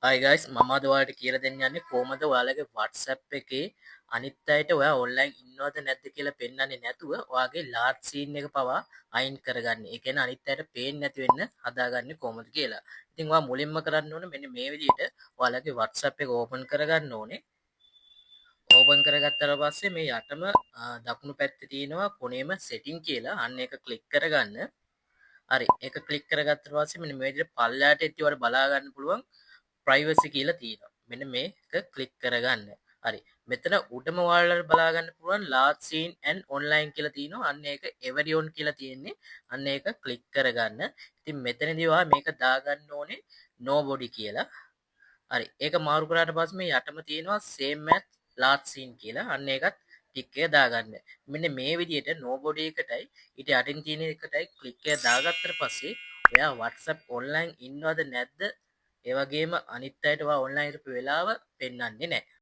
Hi guys, මම අද ඔයාලට කියලා දෙන්න යන්නේ කොහොමද ඔයාලගේ WhatsApp එකේ අනිත් අයට ඔයා ඔන්ලයින් ඉන්නවද නැද්ද කියලා පෙන්වන්නේ නැතුව ඔයාගේ ලාර්ජ් සීන් එක පවා අයින් කරගන්නේ. ඒ කියන්නේ අනිත් අයට පේන්නේ නැති වෙන්න හදාගන්නේ කොහොමද කියලා. ඉතින් ඔයා මුලින්ම කරන්න ඕනේ මෙන්න මේ විදිහට ඔයාලගේ WhatsApp එක ඕපන් කරගන්න ඕනේ. ඕපන් කරගත්තට පස්සේ මේ යටම දකුණු පැත්තේ තියෙනවා කොනේම setting කියලා. අන්න ඒක ක්ලික් කරගන්න. හරි. ඒක ක්ලික් කරගත්තට පස්සේ මෙන්න මේ විදිහට පල්ලයට එක්ක ඔයාලට බලා ගන්න පුළුවන් ප්‍රයිවසි කියලා තියෙනවා. මෙන්න මේක ක්ලික් කරගන්න. හරි. මෙතන උඩම ඔයාලට බලා ගන්න පුළුවන් large scene and online කියලා තියෙනවා. අන්න ඒක everyone කියලා තියෙන්නේ. අන්න ඒක ක්ලික් කරගන්න. ඉතින් මෙතනදී ඔයා මේක දාගන්න ඕනේ nobody කියලා. හරි. ඒක මාරු කරාට පස්සේ මේ යටම තියෙනවා same as large scene කියලා. අන්න ඒකත් ටික් එක දාගන්න. මෙන්න මේ විදිහට nobody එකටයි ඊට යටින් තියෙන එකටයි ක්ලික් එක දාගත්තට පස්සේ ඔයා WhatsApp online ඉන්නවද නැද්ද ඒ වගේම අනිත් අයට ඔයා ඔන්ලයින් ඉරපු වෙලාව පෙන්වන්නේ නැහැ.